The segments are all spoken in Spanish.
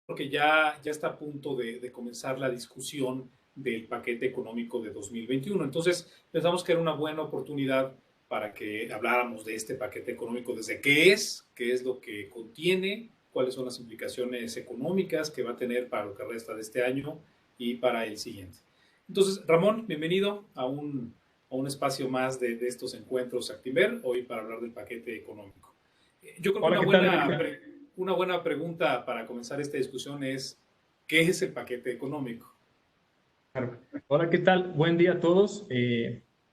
porque ya está a punto de comenzar la discusión del paquete económico de 2021. Entonces, pensamos que era una buena oportunidad para que habláramos de este paquete económico, desde qué es lo que contiene, cuáles son las implicaciones económicas que va a tener para lo que resta de este año y para el siguiente. Entonces, Ramón, bienvenido a un espacio más de estos encuentros Actinver, hoy para hablar del paquete económico. Yo creo que Hola, ¿qué tal, Enrique? una buena pregunta para comenzar esta discusión es, ¿qué es el paquete económico? Claro. Hola, ¿qué tal? Buen día a todos.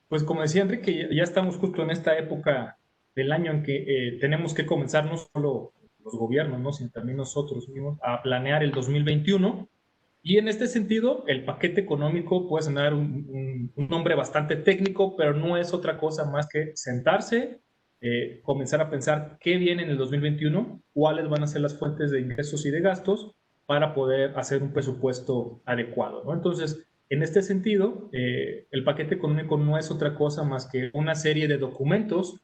Pues como decía Enrique, ya estamos justo en esta época del año en que tenemos que comenzar no solo los gobiernos, ¿no? Sino también nosotros mismos a planear el 2021. Y en este sentido, el paquete económico puede sonar un nombre bastante técnico, pero no es otra cosa más que sentarse, comenzar a pensar qué viene en el 2021, cuáles van a ser las fuentes de ingresos y de gastos para poder hacer un presupuesto adecuado, ¿no? Entonces, en este sentido, el paquete económico no es otra cosa más que una serie de documentos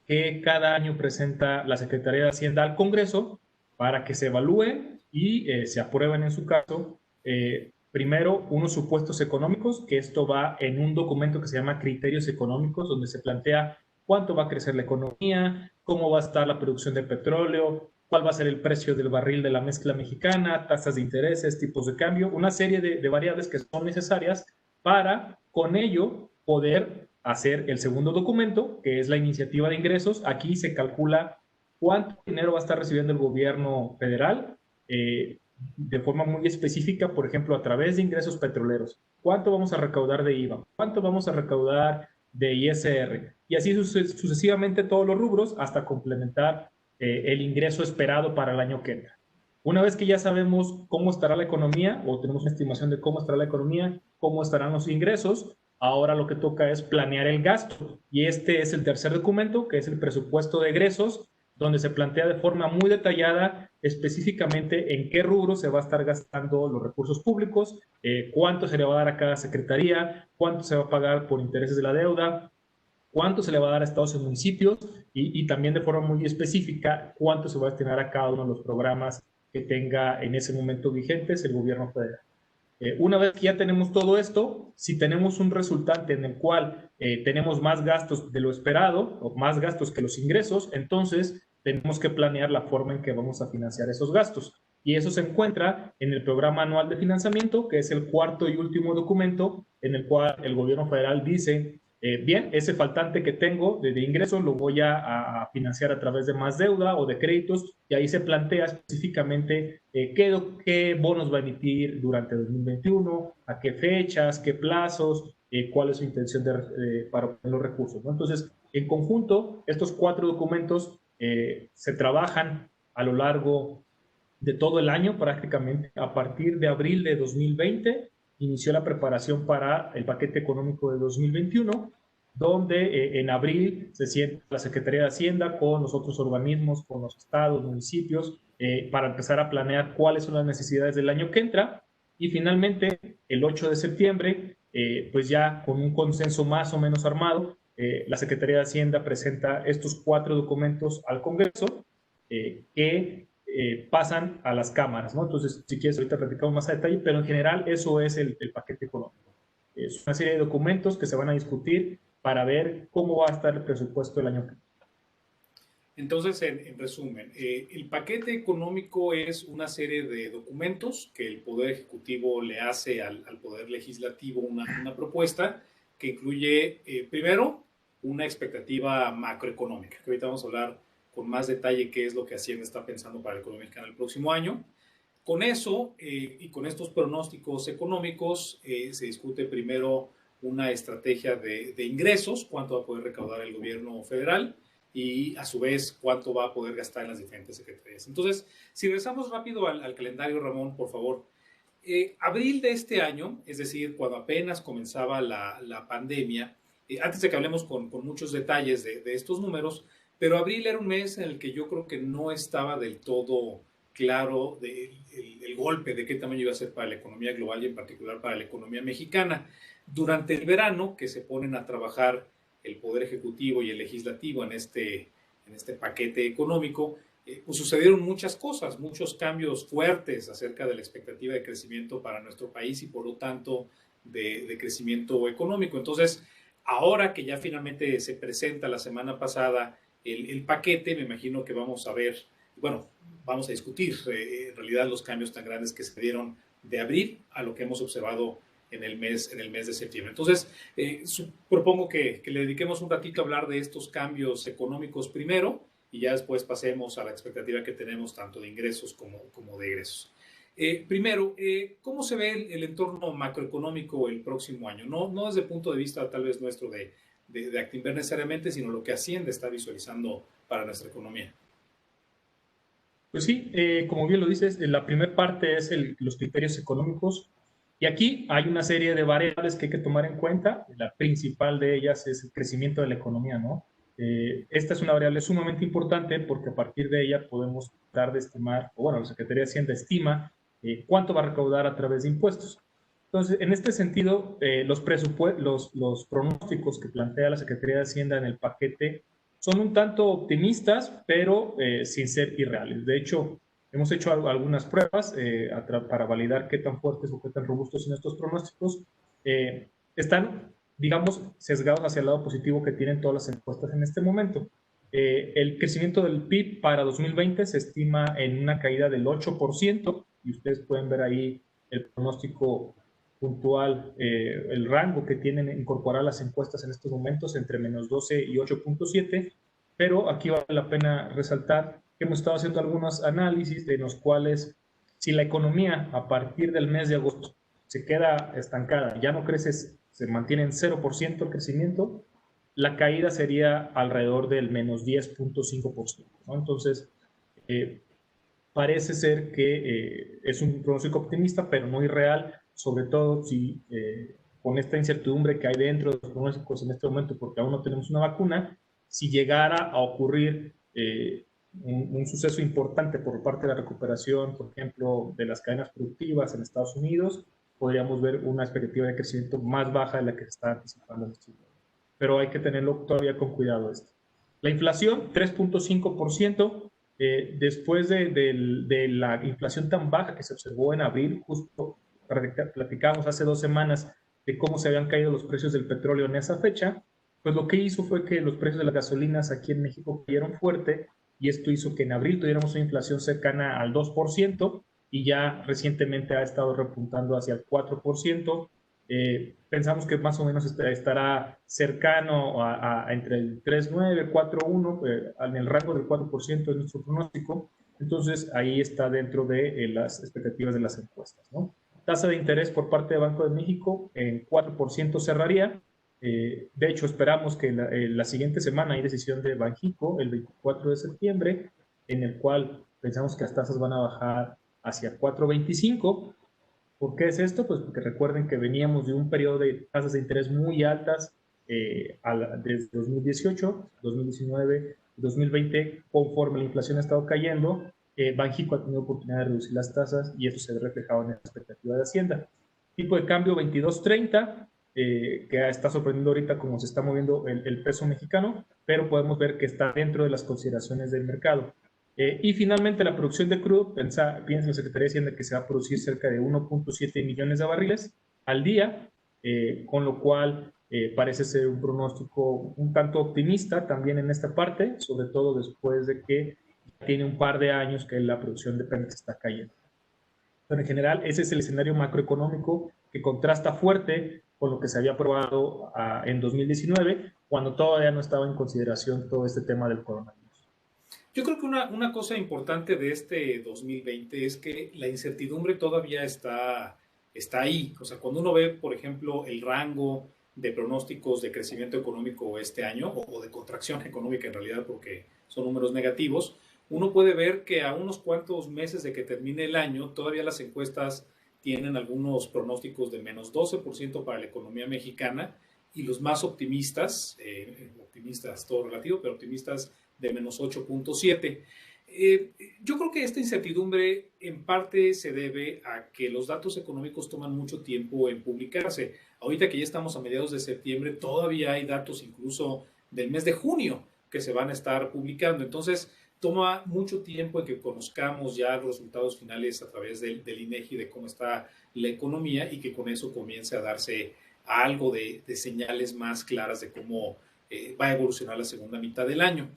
que cada año presenta la Secretaría de Hacienda al Congreso para que se evalúen y se aprueben en su caso primero unos supuestos económicos, que esto va en un documento que se llama Criterios Económicos, donde se plantea cuánto va a crecer la economía, cómo va a estar la producción de petróleo, cuál va a ser el precio del barril de la mezcla mexicana, tasas de intereses, tipos de cambio, una serie de variables que son necesarias para con ello poder hacer el segundo documento, que es la iniciativa de ingresos. Aquí se calcula cuánto dinero va a estar recibiendo el gobierno federal de forma muy específica, por ejemplo, a través de ingresos petroleros. ¿Cuánto vamos a recaudar de IVA? ¿Cuánto vamos a recaudar de ISR? Y así sucesivamente todos los rubros hasta complementar el ingreso esperado para el año que entra. Una vez que ya sabemos cómo estará la economía o tenemos una estimación de cómo estará la economía, cómo estarán los ingresos, ahora lo que toca es planear el gasto. Y este es el tercer documento, que es el presupuesto de egresos, donde se plantea de forma muy detallada específicamente en qué rubro se va a estar gastando los recursos públicos, cuánto se le va a dar a cada secretaría, cuánto se va a pagar por intereses de la deuda, cuánto se le va a dar a estados y municipios y también de forma muy específica cuánto se va a destinar a cada uno de los programas que tenga en ese momento vigentes el gobierno federal. Una vez que ya tenemos todo esto, si tenemos un resultante en el cual tenemos más gastos de lo esperado o más gastos que los ingresos, entonces tenemos que planear la forma en que vamos a financiar esos gastos. Y eso se encuentra en el Programa Anual de Financiamiento, que es el cuarto y último documento en el cual el gobierno federal dice, bien, ese faltante que tengo de ingresos lo voy a financiar a través de más deuda o de créditos, y ahí se plantea específicamente qué bonos va a emitir durante 2021, a qué fechas, qué plazos, cuál es su intención para obtener los recursos, ¿no? Entonces, en conjunto, estos cuatro documentos se trabajan a lo largo de todo el año prácticamente. A partir de abril de 2020 inició la preparación para el paquete económico de 2021, donde en abril se sienta la Secretaría de Hacienda con los otros organismos, con los estados, municipios, para empezar a planear cuáles son las necesidades del año que entra. Y finalmente, el 8 de septiembre, pues ya con un consenso más o menos armado, la Secretaría de Hacienda presenta estos cuatro documentos al Congreso que pasan a las cámaras, ¿no? Entonces, si quieres, ahorita platicamos más a detalle, pero en general eso es el paquete económico. Es una serie de documentos que se van a discutir para ver cómo va a estar el presupuesto el año que viene. Entonces, en resumen, el paquete económico es una serie de documentos que el Poder Ejecutivo le hace al Poder Legislativo una propuesta que incluye, primero, una expectativa macroeconómica, que ahorita vamos a hablar con más detalle qué es lo que Hacienda está pensando para la economía mexicana el próximo año. Con eso y con estos pronósticos económicos se discute primero una estrategia de ingresos, cuánto va a poder recaudar el gobierno federal y a su vez cuánto va a poder gastar en las diferentes secretarías. Entonces, si regresamos rápido al calendario, Ramón, por favor. Abril de este año, es decir, cuando apenas comenzaba la pandemia, antes de que hablemos con muchos detalles de estos números, pero abril era un mes en el que yo creo que no estaba del todo claro el golpe de qué tamaño iba a ser para la economía global y en particular para la economía mexicana. Durante el verano, que se ponen a trabajar el Poder Ejecutivo y el Legislativo en este paquete económico, pues sucedieron muchas cosas, muchos cambios fuertes acerca de la expectativa de crecimiento para nuestro país y por lo tanto de crecimiento económico. Entonces, ahora que ya finalmente se presenta la semana pasada el paquete, me imagino que vamos a ver, bueno, vamos a discutir en realidad los cambios tan grandes que se dieron de abril a lo que hemos observado en el mes de septiembre. Entonces, propongo que le dediquemos un ratito a hablar de estos cambios económicos primero y ya después pasemos a la expectativa que tenemos tanto de ingresos como de egresos. Primero, ¿cómo se ve el entorno macroeconómico el próximo año? No desde el punto de vista tal vez nuestro de Actinver necesariamente, sino lo que Hacienda está visualizando para nuestra economía. Pues sí, como bien lo dices, la primera parte es los criterios económicos y aquí hay una serie de variables que hay que tomar en cuenta. La principal de ellas es el crecimiento de la economía, ¿no? Esta es una variable sumamente importante porque a partir de ella podemos tratar de estimar, o bueno, la Secretaría de Hacienda estima cuánto va a recaudar a través de impuestos. Entonces, en este sentido, los pronósticos que plantea la Secretaría de Hacienda en el paquete son un tanto optimistas, pero sin ser irreales. De hecho, hemos hecho algunas pruebas para validar qué tan fuertes o qué tan robustos son estos pronósticos. Están, digamos, sesgados hacia el lado positivo que tienen todas las encuestas en este momento. El crecimiento del PIB para 2020 se estima en una caída del 8%, y ustedes pueden ver ahí el pronóstico puntual, el rango que tienen incorporar las encuestas en estos momentos entre menos 12 y 8.7, pero aquí vale la pena resaltar que hemos estado haciendo algunos análisis de los cuales si la economía a partir del mes de agosto se queda estancada, ya no crece, se mantiene en 0% el crecimiento, la caída sería alrededor del menos 10.5%, ¿no? Entonces, parece ser que es un pronóstico optimista, pero no irreal, sobre todo si con esta incertidumbre que hay dentro de los pronósticos en este momento, porque aún no tenemos una vacuna, si llegara a ocurrir un suceso importante por parte de la recuperación, por ejemplo, de las cadenas productivas en Estados Unidos, podríamos ver una expectativa de crecimiento más baja de la que se está anticipando en este momento. Pero hay que tenerlo todavía con cuidado esto. La inflación, 3.5%. Después de la inflación tan baja que se observó en abril, justo platicamos hace 2 semanas de cómo se habían caído los precios del petróleo en esa fecha, pues lo que hizo fue que los precios de las gasolinas aquí en México cayeron fuerte y esto hizo que en abril tuviéramos una inflación cercana al 2% y ya recientemente ha estado repuntando hacia el 4%. Pensamos que más o menos estará cercano a entre el 3.9, 4.1, en el rango del 4% es nuestro pronóstico. Entonces, ahí está dentro de las expectativas de las encuestas, ¿no? Tasa de interés por parte de Banco de México en 4% cerraría. De hecho, esperamos que la siguiente semana hay decisión de Banxico, el 24 de septiembre, en el cual pensamos que las tasas van a bajar hacia 4.25. ¿Por qué es esto? Pues porque recuerden que veníamos de un periodo de tasas de interés muy altas desde 2018, 2019, 2020, conforme la inflación ha estado cayendo, Banxico ha tenido oportunidad de reducir las tasas y esto se ve reflejado en la expectativa de Hacienda. Tipo de cambio 22.30, que está sorprendiendo ahorita cómo se está moviendo el peso mexicano, pero podemos ver que está dentro de las consideraciones del mercado. Y finalmente la producción de crudo, piensa la Secretaría de Hacienda que se va a producir cerca de 1.7 millones de barriles al día, con lo cual parece ser un pronóstico un tanto optimista también en esta parte, sobre todo después de que tiene un par de años que la producción de Pemex está cayendo. Pero en general ese es el escenario macroeconómico que contrasta fuerte con lo que se había aprobado en 2019, cuando todavía no estaba en consideración todo este tema del coronavirus. Yo creo que una cosa importante de este 2020 es que la incertidumbre todavía está ahí. O sea, cuando uno ve, por ejemplo, el rango de pronósticos de crecimiento económico este año, o de contracción económica en realidad, porque son números negativos, uno puede ver que a unos cuantos meses de que termine el año, todavía las encuestas tienen algunos pronósticos de menos 12% para la economía mexicana y los más optimistas, optimistas todo relativo, pero optimistas de menos 8.7. Yo creo que esta incertidumbre en parte se debe a que los datos económicos toman mucho tiempo en publicarse. Ahorita que ya estamos a mediados de septiembre, todavía hay datos incluso del mes de junio que se van a estar publicando. Entonces, toma mucho tiempo en que conozcamos ya los resultados finales a través del INEGI de cómo está la economía y que con eso comience a darse algo de señales más claras de cómo va a evolucionar la segunda mitad del año.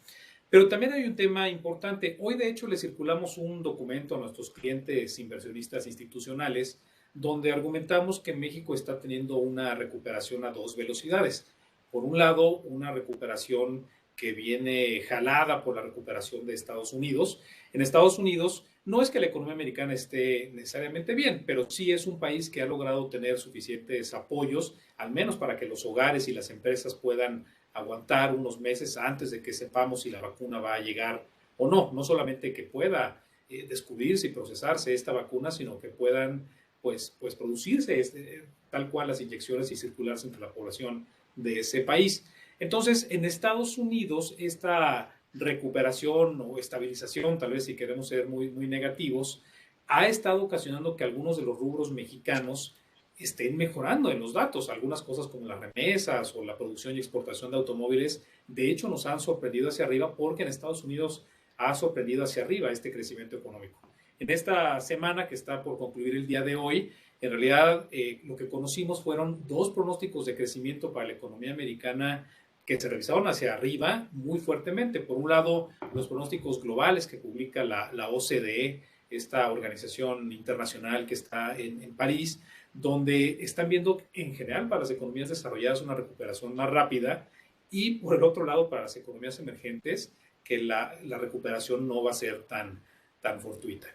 Pero también hay un tema importante. Hoy, de hecho, le circulamos un documento a nuestros clientes inversionistas institucionales donde argumentamos que México está teniendo una recuperación a dos velocidades. Por un lado, una recuperación que viene jalada por la recuperación de Estados Unidos. En Estados Unidos no es que la economía americana esté necesariamente bien, pero sí es un país que ha logrado tener suficientes apoyos, al menos para que los hogares y las empresas puedan aguantar unos meses antes de que sepamos si la vacuna va a llegar o no. No solamente que pueda descubrirse y procesarse esta vacuna, sino que puedan pues producirse tal cual las inyecciones y circularse entre la población de ese país. Entonces, en Estados Unidos, esta recuperación o estabilización, tal vez si queremos ser muy negativos, ha estado ocasionando que algunos de los rubros mexicanos estén mejorando en los datos. Algunas cosas como las remesas o la producción y exportación de automóviles, de hecho, nos han sorprendido hacia arriba porque en Estados Unidos ha sorprendido hacia arriba este crecimiento económico. En esta semana que está por concluir el día de hoy, en realidad lo que conocimos fueron dos pronósticos de crecimiento para la economía americana que se revisaron hacia arriba muy fuertemente. Por un lado, los pronósticos globales que publica la OCDE, esta organización internacional que está en París, donde están viendo en general para las economías desarrolladas una recuperación más rápida y por el otro lado para las economías emergentes que la recuperación no va a ser tan fortuita.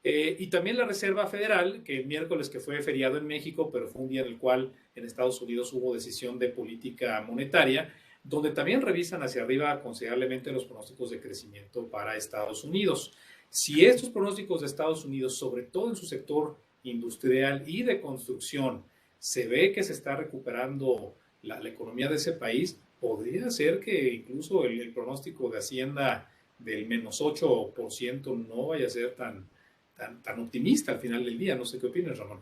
Y también la Reserva Federal, que el miércoles que fue feriado en México, pero fue un día en el cual en Estados Unidos hubo decisión de política monetaria, donde también revisan hacia arriba considerablemente los pronósticos de crecimiento para Estados Unidos. Si estos pronósticos de Estados Unidos, sobre todo en su sector industrial y de construcción, se ve que se está recuperando la economía de ese país, podría ser que incluso el pronóstico de Hacienda del menos 8% no vaya a ser tan optimista al final del día. No sé qué opinas, Ramón.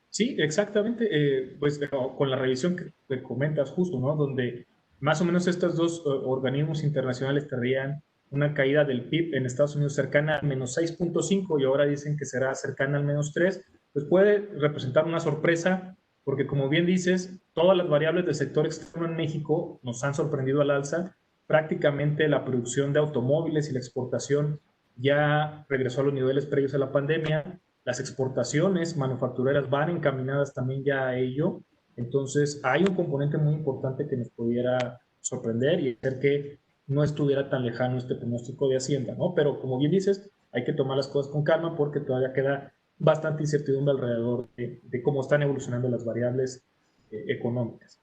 Sí, exactamente. Pues con la revisión que comentas justo, ¿no? Donde más o menos estos dos organismos internacionales tendrían una caída del PIB en Estados Unidos cercana al menos 6.5 y ahora dicen que será cercana al menos 3, pues puede representar una sorpresa porque como bien dices, todas las variables del sector externo en México nos han sorprendido al alza. Prácticamente la producción de automóviles y la exportación ya regresó a los niveles previos a la pandemia. Las exportaciones manufactureras van encaminadas también ya a ello. Entonces, hay un componente muy importante que nos pudiera sorprender y hacer que no estuviera tan lejano este pronóstico de Hacienda, ¿no? Pero como bien dices, hay que tomar las cosas con calma porque todavía queda bastante incertidumbre alrededor de cómo están evolucionando las variables económicas.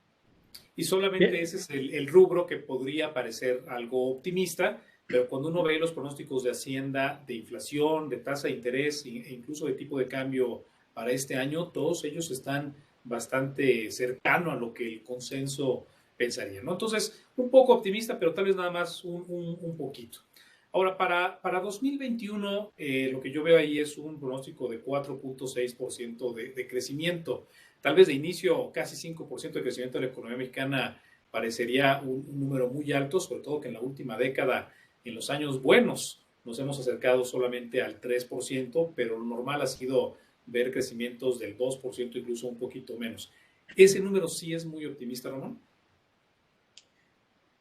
Y solamente ese es el rubro que podría parecer algo optimista, pero cuando uno ve los pronósticos de Hacienda, de inflación, de tasa de interés e incluso de tipo de cambio para este año, todos ellos están bastante cercano a lo que el consenso pensaría, ¿no? Entonces, un poco optimista, pero tal vez nada más un poquito. Ahora, para 2021, lo que yo veo ahí es un pronóstico de 4.6% de crecimiento. Tal vez de inicio casi 5% de crecimiento de la economía mexicana parecería un número muy alto, sobre todo que en la última década, en los años buenos, nos hemos acercado solamente al 3%, pero lo normal ha sido ver crecimientos del 2%, incluso un poquito menos. ¿Ese número sí es muy optimista, Ramón?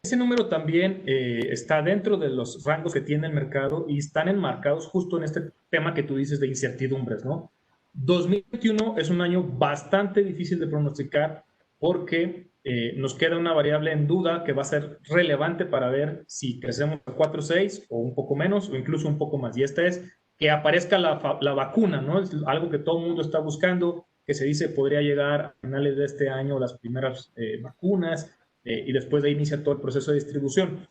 Ese número también está dentro de los rangos que tiene el mercado y están enmarcados justo en este tema que tú dices de incertidumbres, ¿no? 2021 es un año bastante difícil de pronosticar porque nos queda una variable en duda que va a ser relevante para ver si crecemos a 4,6 o un poco menos o incluso un poco más. Y esta es que aparezca la vacuna, ¿no? Es algo que todo el mundo está buscando, que se dice podría llegar a finales de este año las primeras vacunas y después de ahí inicia todo el proceso de distribución.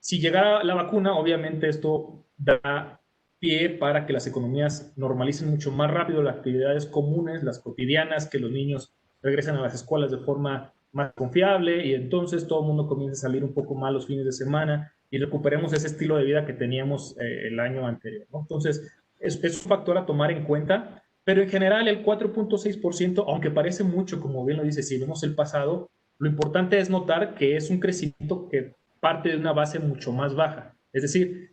Si llegara la vacuna, obviamente esto da pie para que las economías normalicen mucho más rápido las actividades comunes, las cotidianas, que los niños regresen a las escuelas de forma más confiable y entonces todo el mundo comienza a salir un poco más los fines de semana y recuperemos ese estilo de vida que teníamos el año anterior, ¿no? Entonces, es un factor a tomar en cuenta, pero en general el 4.6%, aunque parece mucho, como bien lo dice, si vemos el pasado, lo importante es notar que es un crecimiento que parte de una base mucho más baja. Es decir,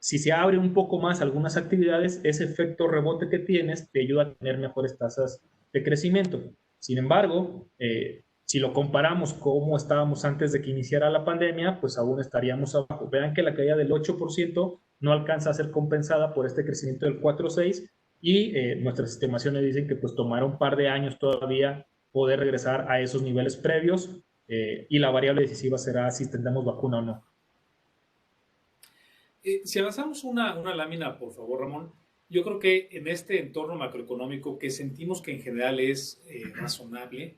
si se abre un poco más algunas actividades, ese efecto rebote que tienes te ayuda a tener mejores tasas de crecimiento. Sin embargo, si lo comparamos cómo estábamos antes de que iniciara la pandemia, pues aún estaríamos abajo. Vean que la caída del 8% no alcanza a ser compensada por este crecimiento del 4,6% y nuestras estimaciones dicen que pues tomará un par de años todavía poder regresar a esos niveles previos y la variable decisiva será si tendremos vacuna o no. Si avanzamos una lámina, por favor, Ramón, yo creo que en este entorno macroeconómico que sentimos que en general es razonable,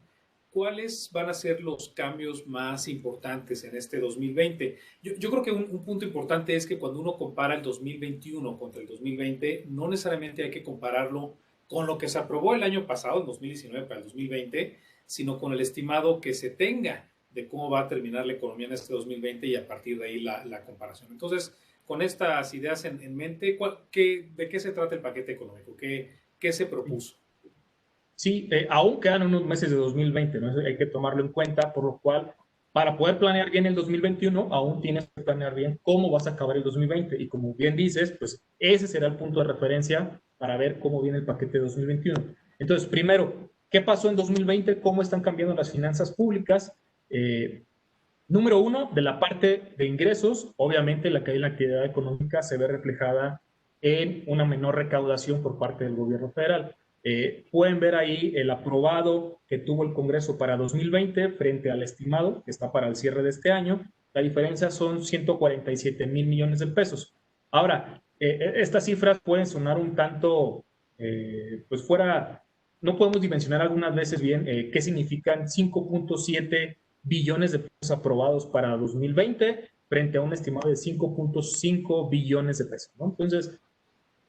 ¿cuáles van a ser los cambios más importantes en este 2020? Yo creo que un punto importante es que cuando uno compara el 2021 contra el 2020, no necesariamente hay que compararlo con lo que se aprobó el año pasado, en 2019 para el 2020, sino con el estimado que se tenga de cómo va a terminar la economía en este 2020 y a partir de ahí la comparación. Entonces, con estas ideas en mente, ¿de qué se trata el paquete económico? ¿Qué se propuso? Sí, aún quedan unos meses de 2020, ¿no? Eso hay que tomarlo en cuenta, por lo cual, para poder planear bien el 2021, aún tienes que planear bien cómo vas a acabar el 2020. Y como bien dices, pues ese será el punto de referencia para ver cómo viene el paquete de 2021. Entonces, primero, ¿qué pasó en 2020? ¿Cómo están cambiando las finanzas públicas? Número uno, de la parte de ingresos, obviamente la caída en la actividad económica se ve reflejada en una menor recaudación por parte del gobierno federal. Pueden ver ahí el aprobado que tuvo el Congreso para 2020 frente al estimado que está para el cierre de este año. La diferencia son 147,000 millones de pesos. Ahora, estas cifras pueden sonar un tanto, pues fuera, no podemos dimensionar algunas veces bien qué significan 5,7 billones de pesos aprobados para 2020 frente a un estimado de 5,5 billones de pesos, ¿no? Entonces,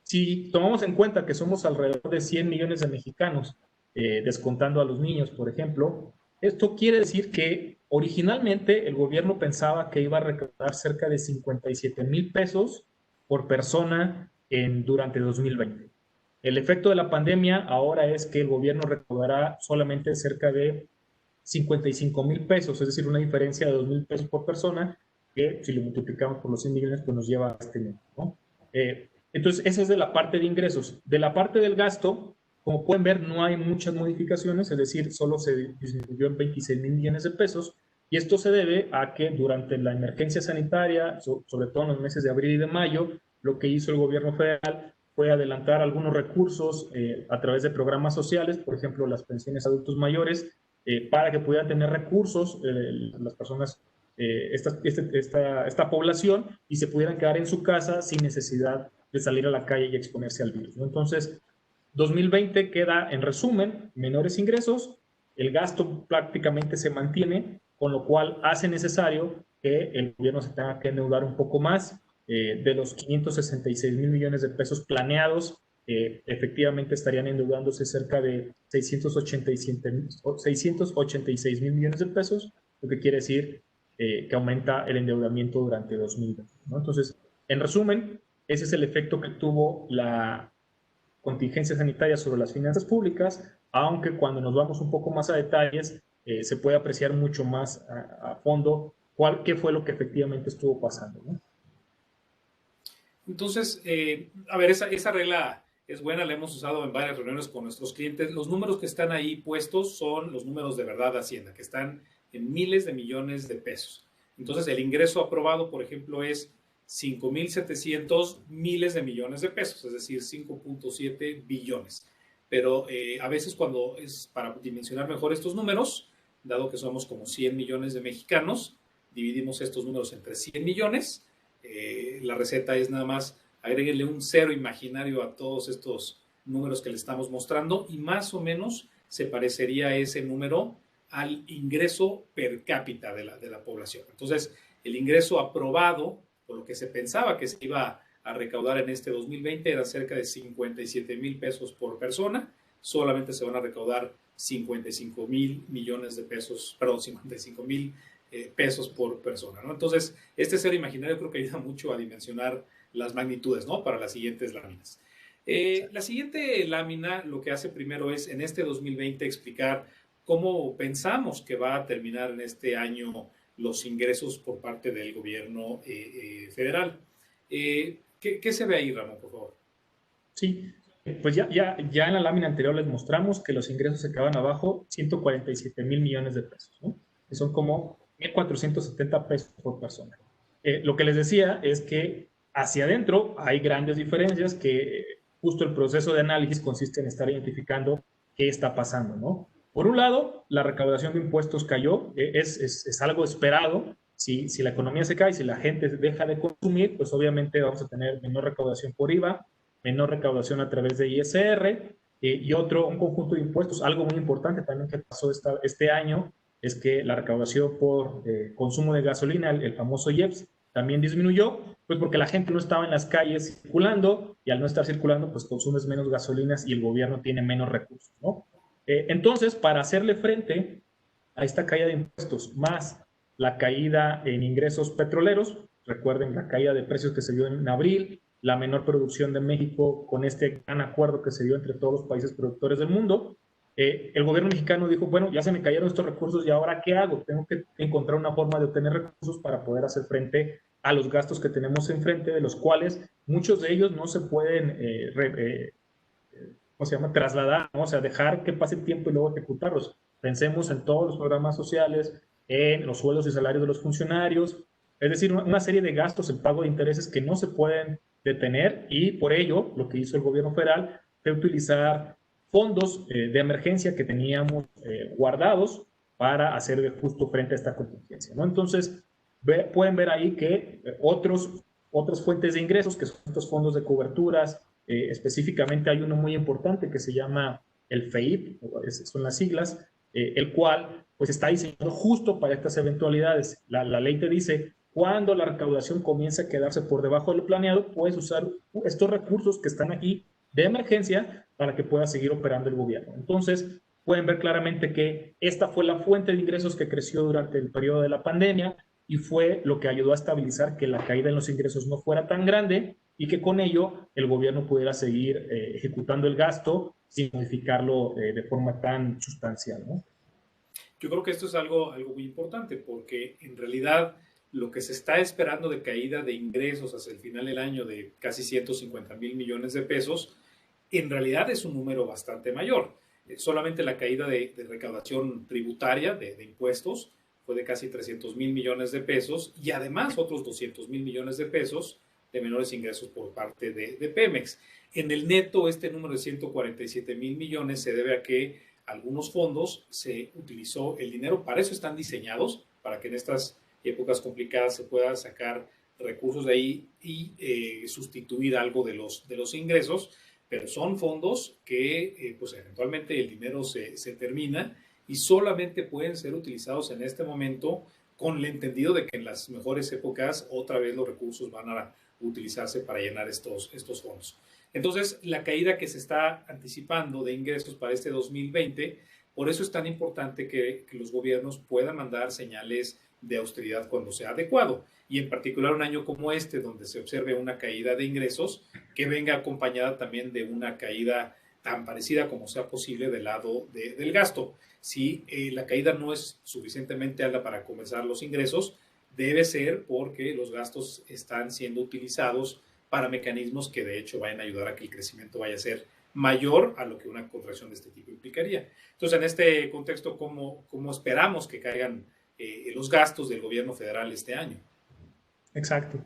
si tomamos en cuenta que somos alrededor de 100 millones de mexicanos, descontando a los niños, por ejemplo, esto quiere decir que originalmente el gobierno pensaba que iba a recaudar cerca de 57,000 pesos por persona durante 2020. El efecto de la pandemia ahora es que el gobierno recaudará solamente cerca de 55,000 pesos, es decir, una diferencia de 2,000 pesos por persona, que si lo multiplicamos por los 100 millones, pues nos lleva a este número, ¿no? Entonces, esa es de la parte de ingresos. De la parte del gasto, como pueden ver, no hay muchas modificaciones, es decir, solo se disminuyó en 26,000 millones de pesos, y esto se debe a que durante la emergencia sanitaria, sobre todo en los meses de abril y de mayo, lo que hizo el gobierno federal fue adelantar algunos recursos a través de programas sociales, por ejemplo, las pensiones a adultos mayores, para que pudieran tener recursos las personas, esta población, y se pudieran quedar en su casa sin necesidad de salir a la calle y exponerse al virus, ¿no? Entonces, 2020 queda, en resumen, menores ingresos, el gasto prácticamente se mantiene, con lo cual hace necesario que el gobierno se tenga que endeudar un poco más. De los 566,000 millones de pesos planeados, efectivamente estarían endeudándose cerca de 686,000 millones de pesos, lo que quiere decir que aumenta el endeudamiento durante 2020, ¿no? Entonces, en resumen, ese es el efecto que tuvo la contingencia sanitaria sobre las finanzas públicas, aunque cuando nos vamos un poco más a detalles, se puede apreciar mucho más a fondo qué fue lo que efectivamente estuvo pasando, ¿no? Entonces, a ver, esa regla es buena, la hemos usado en varias reuniones con nuestros clientes. Los números que están ahí puestos son los números de verdad de Hacienda, que están en miles de millones de pesos. Entonces, el ingreso aprobado, por ejemplo, es 5,700 miles de millones de pesos, es decir, 5,7 billones. Pero a veces cuando es para dimensionar mejor estos números, dado que somos como 100 millones de mexicanos, dividimos estos números entre 100 millones. La receta es nada más agréguenle un cero imaginario a todos estos números que le estamos mostrando y más o menos se parecería ese número al ingreso per cápita de la población. Entonces, el ingreso aprobado, por lo que se pensaba que se iba a recaudar en este 2020, era cerca de 57,000 pesos por persona. Solamente se van a recaudar 55,000 millones de pesos, perdón, 55,000 pesos por persona, ¿no? Entonces, este cero imaginario creo que ayuda mucho a dimensionar las magnitudes, ¿no? Para las siguientes láminas. La siguiente lámina lo que hace primero es en este 2020 explicar cómo pensamos que va a terminar en este año los ingresos por parte del gobierno federal. ¿Qué se ve ahí, Ramón, por favor? Sí, pues ya en la lámina anterior les mostramos que los ingresos se quedaban abajo 147 mil millones de pesos, ¿no? Que son como 1.470 pesos por persona. Lo que les decía es que hacia adentro hay grandes diferencias que justo el proceso de análisis consiste en estar identificando qué está pasando, ¿no? Por un lado, la recaudación de impuestos cayó, es algo esperado. Si la economía se cae, si la gente deja de consumir, pues obviamente vamos a tener menor recaudación por IVA, menor recaudación a través de ISR y un conjunto de impuestos. Algo muy importante también que pasó este año es que la recaudación por consumo de gasolina, el famoso IEPS, también disminuyó, pues porque la gente no estaba en las calles circulando y al no estar circulando, pues consumes menos gasolinas y el gobierno tiene menos recursos, ¿no? Entonces, para hacerle frente a esta caída de impuestos, más la caída en ingresos petroleros, recuerden la caída de precios que se dio en abril, la menor producción de México con este gran acuerdo que se dio entre todos los países productores del mundo, el gobierno mexicano dijo, bueno, ya se me cayeron estos recursos y ahora ¿qué hago? Tengo que encontrar una forma de obtener recursos para poder hacer frente a los gastos que tenemos enfrente, de los cuales muchos de ellos no se pueden ¿cómo se llama? Trasladar, ¿no? O sea, dejar que pase el tiempo y luego ejecutarlos. Pensemos en todos los programas sociales, en los sueldos y salarios de los funcionarios, es decir, una serie de gastos, el pago de intereses que no se pueden detener y por ello lo que hizo el gobierno federal fue utilizar fondos de emergencia que teníamos guardados para hacer justo frente a esta contingencia, ¿no? Entonces, pueden ver ahí que otras fuentes de ingresos, que son estos fondos de coberturas, específicamente hay uno muy importante que se llama el FEIP, son las siglas, el cual pues está diseñado justo para estas eventualidades. La ley te dice, cuando la recaudación comienza a quedarse por debajo de lo planeado, puedes usar estos recursos que están aquí de emergencia para que pueda seguir operando el gobierno. Entonces, pueden ver claramente que esta fue la fuente de ingresos que creció durante el periodo de la pandemia y fue lo que ayudó a estabilizar que la caída en los ingresos no fuera tan grande y que con ello el gobierno pudiera seguir ejecutando el gasto sin modificarlo de forma tan sustancial, ¿no? Yo creo que esto es algo muy importante porque en realidad lo que se está esperando de caída de ingresos hacia el final del año de casi 150,000 millones de pesos, en realidad es un número bastante mayor. Solamente la caída de recaudación tributaria de impuestos fue de casi 300,000 millones de pesos y además otros 200,000 millones de pesos de menores ingresos por parte de Pemex. En el neto, este número de 147,000 millones se debe a que algunos fondos se utilizó el dinero, para eso están diseñados, para que en estas épocas complicadas se pueda sacar recursos de ahí y sustituir algo de los ingresos, pero son fondos que pues eventualmente el dinero se termina y solamente pueden ser utilizados en este momento con el entendido de que en las mejores épocas otra vez los recursos van a utilizarse para llenar estos fondos. Entonces, la caída que se está anticipando de ingresos para este 2020, por eso es tan importante que los gobiernos puedan mandar señales de austeridad cuando sea adecuado. Y en particular un año como este, donde se observe una caída de ingresos, que venga acompañada también de una caída tan parecida como sea posible del lado del gasto. Si la caída no es suficientemente alta para compensar los ingresos, debe ser porque los gastos están siendo utilizados para mecanismos que de hecho vayan a ayudar a que el crecimiento vaya a ser mayor a lo que una contracción de este tipo implicaría. Entonces, en este contexto, ¿cómo esperamos que caigan los gastos del gobierno federal este año? Exacto.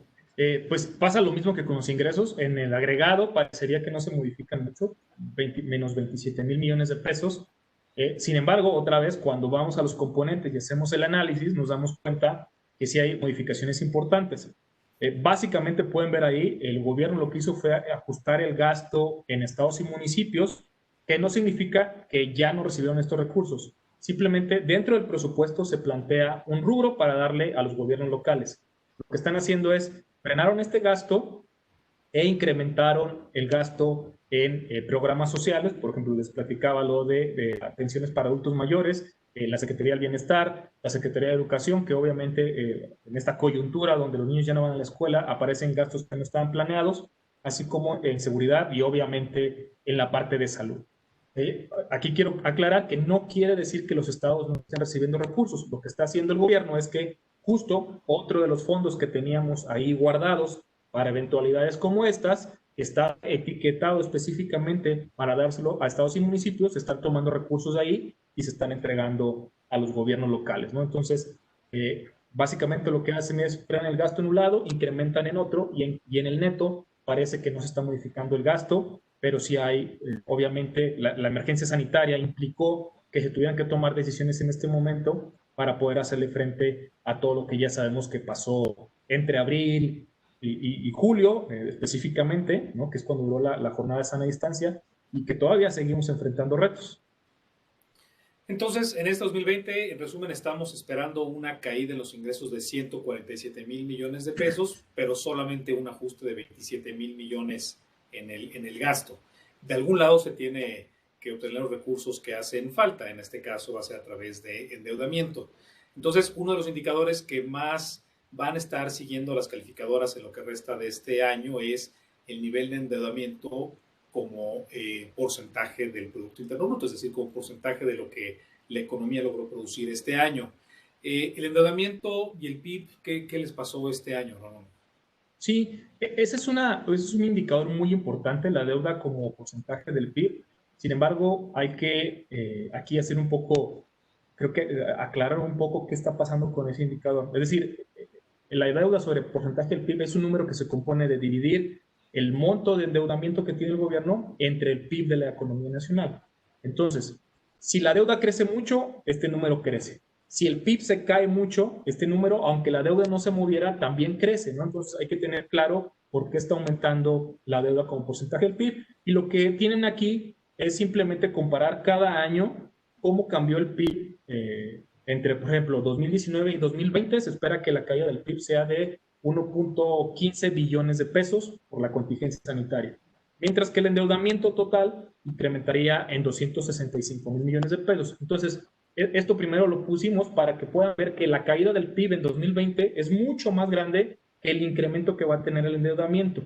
Pues pasa lo mismo que con los ingresos. En el agregado parecería que no se modifican mucho, menos 27,000 millones de pesos. Sin embargo, otra vez, cuando vamos a los componentes y hacemos el análisis, nos damos cuenta que sí hay modificaciones importantes. Básicamente pueden ver ahí, el gobierno lo que hizo fue ajustar el gasto en estados y municipios, que no significa que ya no recibieron estos recursos. Simplemente dentro del presupuesto se plantea un rubro para darle a los gobiernos locales. Lo que están haciendo es frenaron este gasto e incrementaron el gasto en programas sociales. Por ejemplo, les platicaba lo de pensiones para adultos mayores, la Secretaría del Bienestar, la Secretaría de Educación, que obviamente en esta coyuntura donde los niños ya no van a la escuela aparecen gastos que no estaban planeados, así como en seguridad y obviamente en la parte de salud. Aquí quiero aclarar que no quiere decir que los estados no estén recibiendo recursos. Lo que está haciendo el gobierno es que justo otro de los fondos que teníamos ahí guardados para eventualidades como estas, está etiquetado específicamente para dárselo a estados y municipios, se están tomando recursos de ahí y se están entregando a los gobiernos locales, ¿no? Entonces, básicamente lo que hacen es frenan el gasto en un lado, incrementan en otro y en el neto parece que no se está modificando el gasto, pero sí hay, obviamente, la emergencia sanitaria implicó que se tuvieran que tomar decisiones en este momento para poder hacerle frente a todo lo que ya sabemos que pasó entre abril y julio, específicamente, ¿no? Que es cuando duró la jornada de sana distancia, y que todavía seguimos enfrentando retos. Entonces, en este 2020, en resumen, estamos esperando una caída en los ingresos de 147,000 millones de pesos, pero solamente un ajuste de 27,000 millones en el gasto. De algún lado se tiene que obtener los recursos que hacen falta, en este caso va a ser a través de endeudamiento. Entonces, uno de los indicadores que más van a estar siguiendo las calificadoras en lo que resta de este año es el nivel de endeudamiento como porcentaje del Producto Interno Bruto, es decir, como porcentaje de lo que la economía logró producir este año. El endeudamiento y el PIB, ¿qué les pasó este año, Ramón? Sí, ese es un indicador muy importante, la deuda como porcentaje del PIB. Sin embargo, hay que aquí hacer un poco, creo que aclarar un poco qué está pasando con ese indicador. Es decir, la deuda sobre porcentaje del PIB es un número que se compone de dividir el monto de endeudamiento que tiene el gobierno entre el PIB de la economía nacional. Entonces, si la deuda crece mucho, este número crece. Si el PIB se cae mucho, este número, aunque la deuda no se moviera, también crece, ¿no? Entonces hay que tener claro por qué está aumentando la deuda como porcentaje del PIB. Y lo que tienen aquí es simplemente comparar cada año cómo cambió el PIB entre, por ejemplo, 2019 y 2020. Se espera que la caída del PIB sea de 1.15 billones de pesos por la contingencia sanitaria, mientras que el endeudamiento total incrementaría en 265,000 millones de pesos. Entonces, esto primero lo pusimos para que puedan ver que la caída del PIB en 2020 es mucho más grande que el incremento que va a tener el endeudamiento.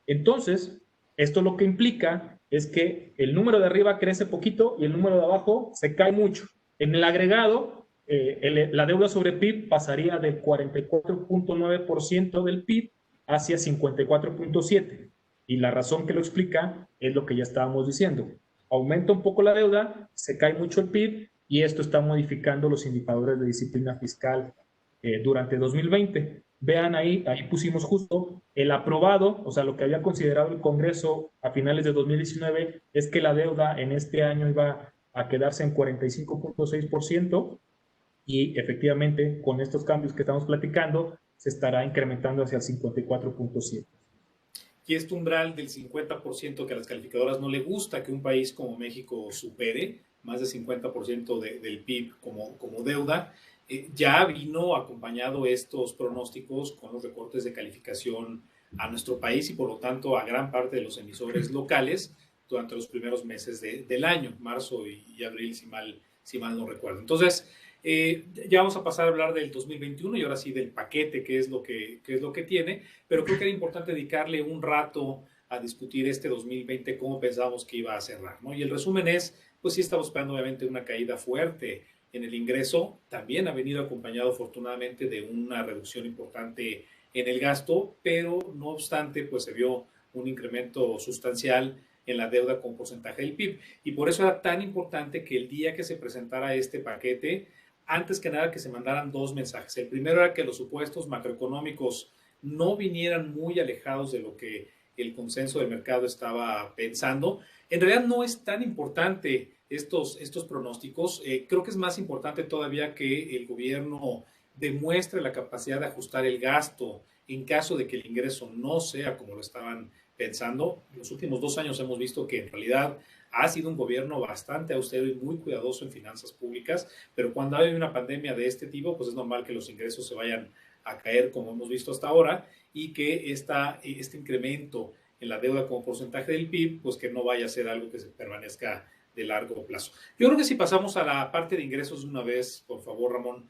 Entonces, esto lo que implica es que el número de arriba crece poquito y el número de abajo se cae mucho. En el agregado, la deuda sobre PIB pasaría del 44.9% del PIB hacia 54.7%. Y la razón que lo explica es lo que ya estábamos diciendo. Aumenta un poco la deuda, se cae mucho el PIB y esto está modificando los indicadores de disciplina fiscal durante 2020. Vean ahí pusimos justo el aprobado, o sea, lo que había considerado el Congreso a finales de 2019 es que la deuda en este año iba a quedarse en 45.6% y efectivamente con estos cambios que estamos platicando se estará incrementando hacia el 54.7%. Y este umbral del 50% que a las calificadoras no le gusta que un país como México supere, más del 50% del PIB como deuda, ya vino acompañado estos pronósticos con los recortes de calificación a nuestro país y por lo tanto a gran parte de los emisores locales durante los primeros meses del año, marzo y abril, si mal no recuerdo. Entonces, ya vamos a pasar a hablar del 2021 y ahora sí del paquete, qué es lo que tiene, pero creo que era importante dedicarle un rato a discutir este 2020, cómo pensábamos que iba a cerrar, ¿no? Y el resumen es, pues sí estamos esperando obviamente una caída fuerte en el ingreso, también ha venido acompañado afortunadamente de una reducción importante en el gasto, pero no obstante, pues se vio un incremento sustancial en la deuda con porcentaje del PIB. Y por eso era tan importante que el día que se presentara este paquete, antes que nada que se mandaran dos mensajes. El primero era que los supuestos macroeconómicos no vinieran muy alejados de lo que el consenso del mercado estaba pensando. En realidad no es tan importante estos pronósticos. Creo que es más importante todavía que el gobierno demuestre la capacidad de ajustar el gasto en caso de que el ingreso no sea como lo estaban pensando. En los últimos 2 años hemos visto que en realidad ha sido un gobierno bastante austero y muy cuidadoso en finanzas públicas, pero cuando hay una pandemia de este tipo, pues es normal que los ingresos se vayan a caer como hemos visto hasta ahora y que este incremento en la deuda como porcentaje del PIB, pues que no vaya a ser algo que se permanezca de largo plazo. Yo creo que si pasamos a la parte de ingresos de una vez, por favor, Ramón,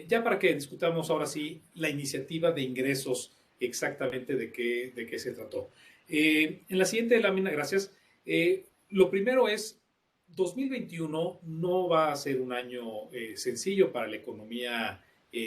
ya para que discutamos ahora sí la iniciativa de ingresos exactamente de qué se trató. En la siguiente lámina, gracias. Lo primero es, 2021 no va a ser un año sencillo para la economía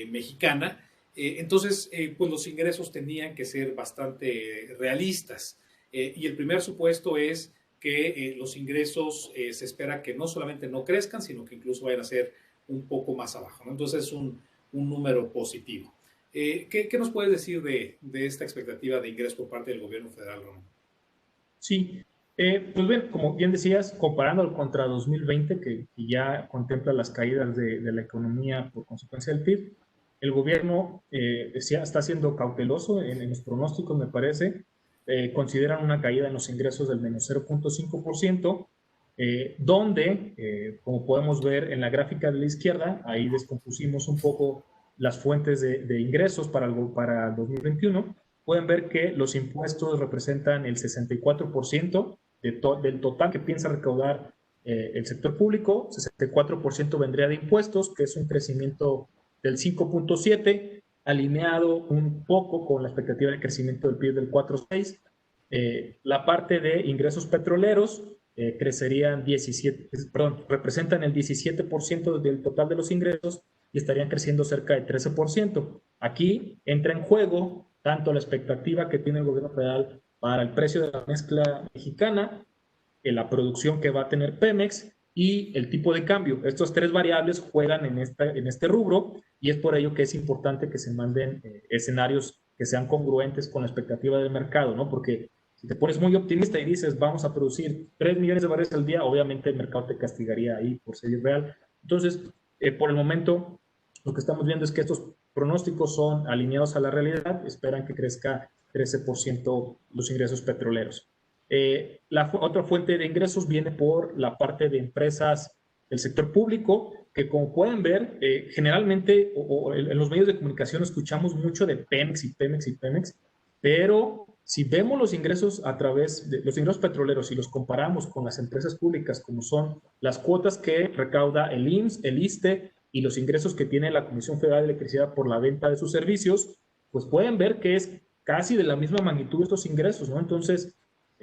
mexicana. Entonces, pues los ingresos tenían que ser bastante realistas. Y el primer supuesto es que los ingresos se espera que no solamente no crezcan, sino que incluso vayan a ser un poco más abajo, ¿no? Entonces es un número positivo. ¿Qué nos puedes decir de esta expectativa de ingreso por parte del gobierno federal, Ramón? Sí, pues bien, como bien decías, comparando contra 2020, que ya contempla las caídas de la economía por consecuencia del PIB, el gobierno está siendo cauteloso en los pronósticos, me parece. Consideran una caída en los ingresos del menos 0,5%, donde, como podemos ver en la gráfica de la izquierda, ahí descompusimos un poco las fuentes de ingresos para 2021. Pueden ver que los impuestos representan el 64% del total que piensa recaudar el sector público. 64% vendría de impuestos, que es un crecimiento del 5,7%, alineado un poco con la expectativa de crecimiento del PIB del 4,6%. La parte de ingresos petroleros crecerían 17, perdón, representan el 17% del total de los ingresos y estarían creciendo cerca de 13%. Aquí entra en juego tanto la expectativa que tiene el gobierno federal para el precio de la mezcla mexicana, la producción que va a tener Pemex y el tipo de cambio. Estos tres variables juegan en este rubro y es por ello que es importante que se manden escenarios que sean congruentes con la expectativa del mercado, ¿no? Porque si te pones muy optimista y dices vamos a producir 3 millones de barriles al día, obviamente el mercado te castigaría ahí por ser irreal. Entonces, por el momento, lo que estamos viendo es que estos pronósticos son alineados a la realidad, esperan que crezca 13% los ingresos petroleros. La otra fuente de ingresos viene por la parte de empresas del sector público, que como pueden ver, generalmente en los medios de comunicación escuchamos mucho de Pemex y Pemex y Pemex, pero si vemos los ingresos a través de los ingresos petroleros y los comparamos con las empresas públicas, como son las cuotas que recauda el IMSS, el ISSSTE y los ingresos que tiene la Comisión Federal de Electricidad por la venta de sus servicios, pues pueden ver que es casi de la misma magnitud estos ingresos, ¿no? Entonces,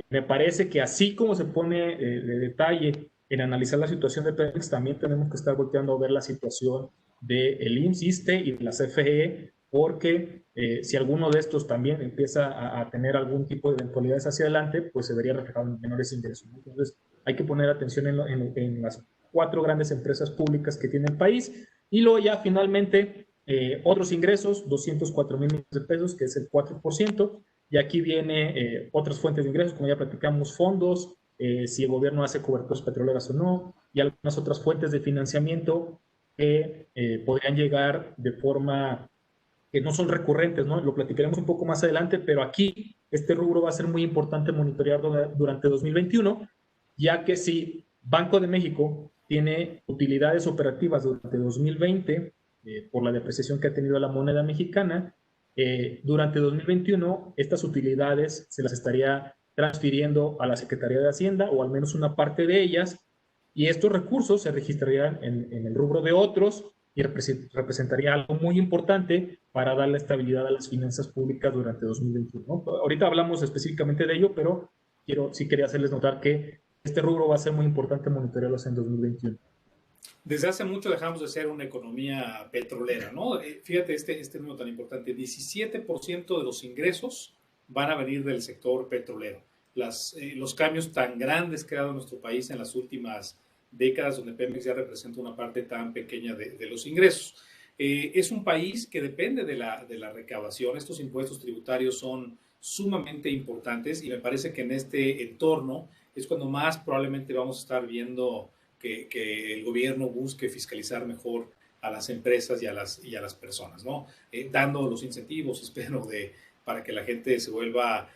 me parece que así como se pone de detalle en analizar la situación de Pemex, también tenemos que estar volteando a ver la situación del IMSS, ISSSTE y de la CFE, porque si alguno de estos también empieza a tener algún tipo de eventualidades hacia adelante, pues se vería reflejado en menores ingresos, ¿no? Entonces, hay que poner atención en las 4 grandes empresas públicas que tiene el país y luego ya finalmente otros ingresos, 204 mil millones de pesos, que es el 4%. Y aquí viene otras fuentes de ingresos, como ya platicamos, fondos, si el gobierno hace coberturas petroleras o no, y algunas otras fuentes de financiamiento que podrían llegar de forma que no son recurrentes, ¿no? Lo platicaremos un poco más adelante, pero aquí este rubro va a ser muy importante monitorear durante 2021, ya que si Banco de México tiene utilidades operativas durante 2020 por la depreciación que ha tenido la moneda mexicana, durante 2021 estas utilidades se las estaría transfiriendo a la Secretaría de Hacienda o al menos una parte de ellas y estos recursos se registrarían en el rubro de otros y representaría algo muy importante para darle estabilidad a las finanzas públicas durante 2021, ¿no? Ahorita hablamos específicamente de ello, pero sí quería hacerles notar que este rubro va a ser muy importante monitorearlos en 2021. Desde hace mucho dejamos de ser una economía petrolera, ¿no? Fíjate este número tan importante, 17% de los ingresos van a venir del sector petrolero. Los cambios tan grandes que ha dado nuestro país en las últimas décadas, donde Pemex ya representa una parte tan pequeña de los ingresos. Es un país que depende de la recaudación. Estos impuestos tributarios son sumamente importantes y me parece que en este entorno es cuando más probablemente vamos a estar viendo que el gobierno busque fiscalizar mejor a las empresas y a las personas, ¿no? Dando los incentivos, espero, para que la gente se vuelva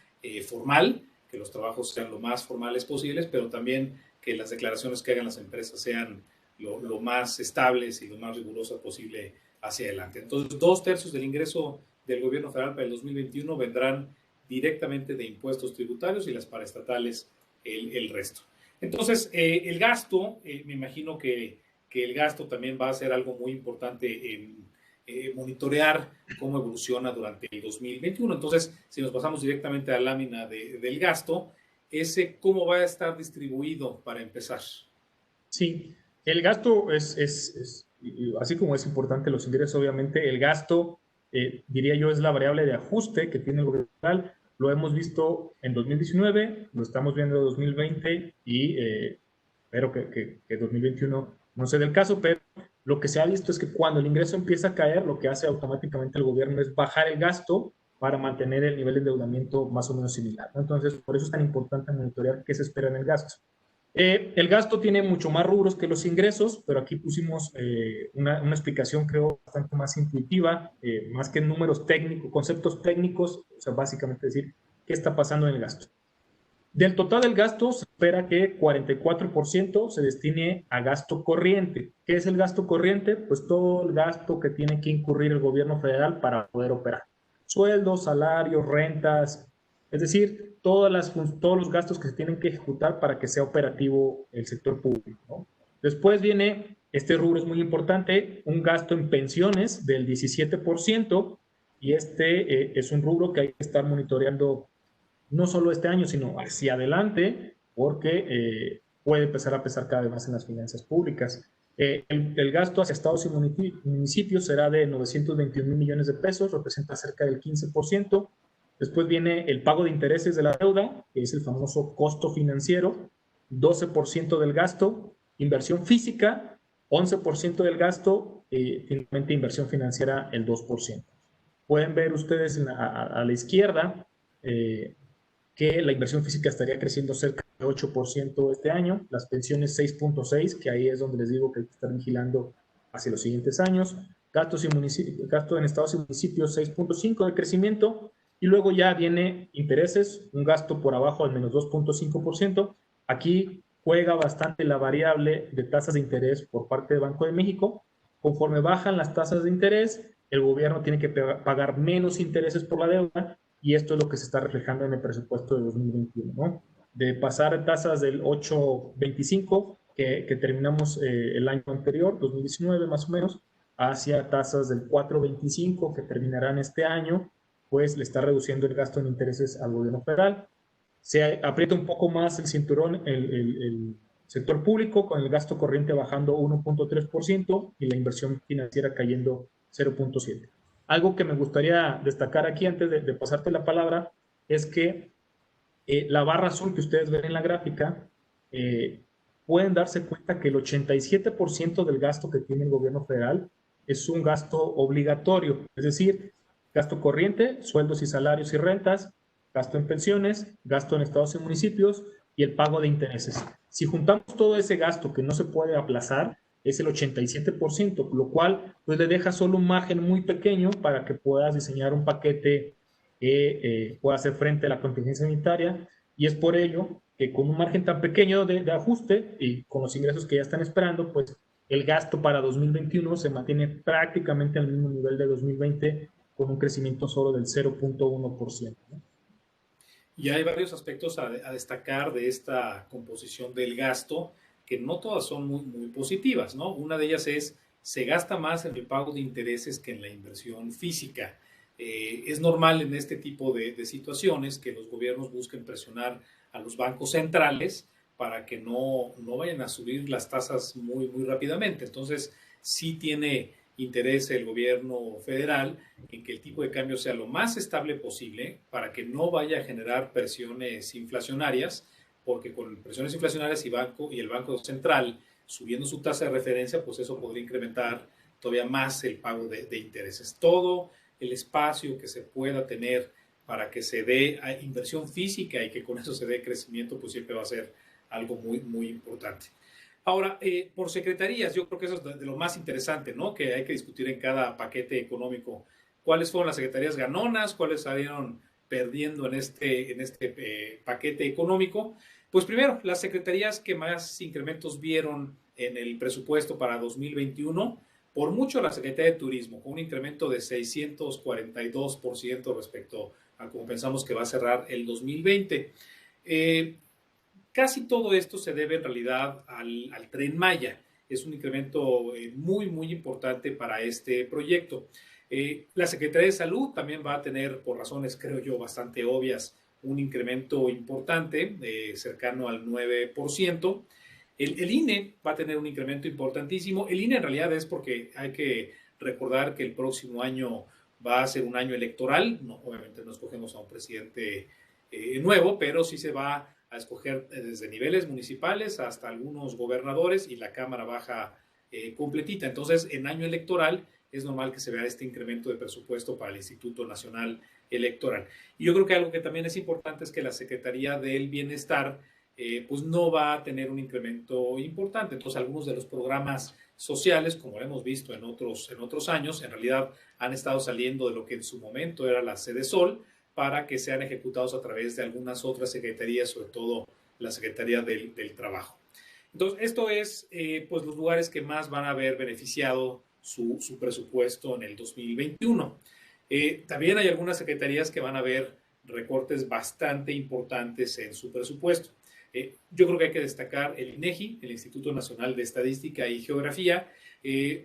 formal, que los trabajos sean lo más formales posibles, pero también que las declaraciones que hagan las empresas sean lo más estables y lo más rigurosas posible hacia adelante. Entonces, 2/3 del ingreso del gobierno federal para el 2021 vendrán directamente de impuestos tributarios y las paraestatales el resto. Entonces, el gasto, me imagino que el gasto también va a ser algo muy importante en monitorear cómo evoluciona durante el 2021. Entonces, si nos pasamos directamente a la lámina del gasto, ¿cómo va a estar distribuido para empezar? Sí, el gasto así como es importante los ingresos, obviamente, el gasto diría yo, es la variable de ajuste que tiene el gobierno federal. Lo hemos visto en 2019, lo estamos viendo en 2020 y espero que 2021 no sea el caso, pero lo que se ha visto es que cuando el ingreso empieza a caer, lo que hace automáticamente el gobierno es bajar el gasto para mantener el nivel de endeudamiento más o menos similar, ¿no? Entonces, por eso es tan importante monitorear qué se espera en el gasto. El gasto tiene mucho más rubros que los ingresos, pero aquí pusimos una explicación, creo, bastante más intuitiva, más que números técnicos, conceptos técnicos, o sea, básicamente decir qué está pasando en el gasto. Del total del gasto, se espera que 44% se destine a gasto corriente. ¿Qué es el gasto corriente? Pues todo el gasto que tiene que incurrir el gobierno federal para poder operar. Sueldos, salarios, rentas, es decir, todos los gastos que se tienen que ejecutar para que sea operativo el sector público, ¿no? Después viene, este rubro es muy importante, un gasto en pensiones del 17%, y este es un rubro que hay que estar monitoreando no solo este año, sino hacia adelante, porque puede empezar a pesar cada vez más en las finanzas públicas. El gasto hacia estados y municipios será de 921 mil millones de pesos, representa cerca del 15%. Después viene el pago de intereses de la deuda, que es el famoso costo financiero, 12% del gasto, inversión física, 11% del gasto, finalmente inversión financiera, el 2%. Pueden ver ustedes a la izquierda que la inversión física estaría creciendo cerca de 8% este año, las pensiones 6.6%, que ahí es donde les digo que hay que estar vigilando hacia los siguientes años, gasto en estados y municipios 6.5% de crecimiento, y luego ya viene intereses, un gasto por abajo al menos 2.5%. Aquí juega bastante la variable de tasas de interés por parte del Banco de México. Conforme bajan las tasas de interés, el gobierno tiene que pagar menos intereses por la deuda, y esto es lo que se está reflejando en el presupuesto de 2021, ¿no? De pasar tasas del 8.25 que terminamos el año anterior, 2019 más o menos, hacia tasas del 4.25 que terminarán este año, pues le está reduciendo el gasto en intereses al gobierno federal. Se aprieta un poco más el cinturón el sector público, con el gasto corriente bajando 1.3% y la inversión financiera cayendo 0.7%. Algo que me gustaría destacar aquí antes de pasarte la palabra es que la barra azul que ustedes ven en la gráfica, pueden darse cuenta que el 87% del gasto que tiene el gobierno federal es un gasto obligatorio, es decir, gasto corriente, sueldos y salarios y rentas, gasto en pensiones, gasto en estados y municipios y el pago de intereses. Si juntamos todo ese gasto que no se puede aplazar, es el 87%, lo cual pues le deja solo un margen muy pequeño para que puedas diseñar un paquete que pueda hacer frente a la contingencia sanitaria, y es por ello que con un margen tan pequeño de ajuste y con los ingresos que ya están esperando, pues el gasto para 2021 se mantiene prácticamente al mismo nivel de 2020, con un crecimiento solo del 0.1%, ¿no? Y hay varios aspectos a destacar de esta composición del gasto, que no todas son muy positivas, ¿no? Una de ellas es, se gasta más en el pago de intereses que en la inversión física. Es normal en este tipo de situaciones que los gobiernos busquen presionar a los bancos centrales para que no vayan a subir las tasas muy rápidamente. Entonces, sí tiene interés el gobierno federal en que el tipo de cambio sea lo más estable posible para que no vaya a generar presiones inflacionarias, porque con presiones inflacionarias y el Banco Central subiendo su tasa de referencia, pues eso podría incrementar todavía más el pago de intereses. Todo el espacio que se pueda tener para que se dé inversión física y que con eso se dé crecimiento, pues siempre va a ser algo muy importante. Ahora, por secretarías, yo creo que eso es de lo más interesante, ¿no? Que hay que discutir en cada paquete económico. ¿Cuáles fueron las secretarías ganonas? ¿Cuáles salieron perdiendo en este paquete económico? Pues primero, las secretarías que más incrementos vieron en el presupuesto para 2021, por mucho la Secretaría de Turismo, con un incremento de 642% respecto a como pensamos que va a cerrar el 2020. Casi todo esto se debe en realidad al Tren Maya. Es un incremento muy importante para este proyecto. La Secretaría de Salud también va a tener, por razones creo yo bastante obvias, un incremento importante, cercano al 9%. El INE va a tener un incremento importantísimo. El INE en realidad es porque hay que recordar que el próximo año va a ser un año electoral. No, obviamente no escogemos a un presidente nuevo, pero sí se va a escoger desde niveles municipales hasta algunos gobernadores y la Cámara Baja completita. Entonces, en año electoral es normal que se vea este incremento de presupuesto para el Instituto Nacional Electoral. Y yo creo que algo que también es importante es que la Secretaría del Bienestar pues no va a tener un incremento importante. Entonces, algunos de los programas sociales, como lo hemos visto en otros años, en realidad han estado saliendo de lo que en su momento era la Sedesol para que sean ejecutados a través de algunas otras secretarías, sobre todo la Secretaría del Trabajo. Entonces, esto es pues los lugares que más van a haber beneficiado su presupuesto en el 2021. También hay algunas secretarías que van a ver recortes bastante importantes en su presupuesto. Yo creo que hay que destacar el INEGI, el Instituto Nacional de Estadística y Geografía,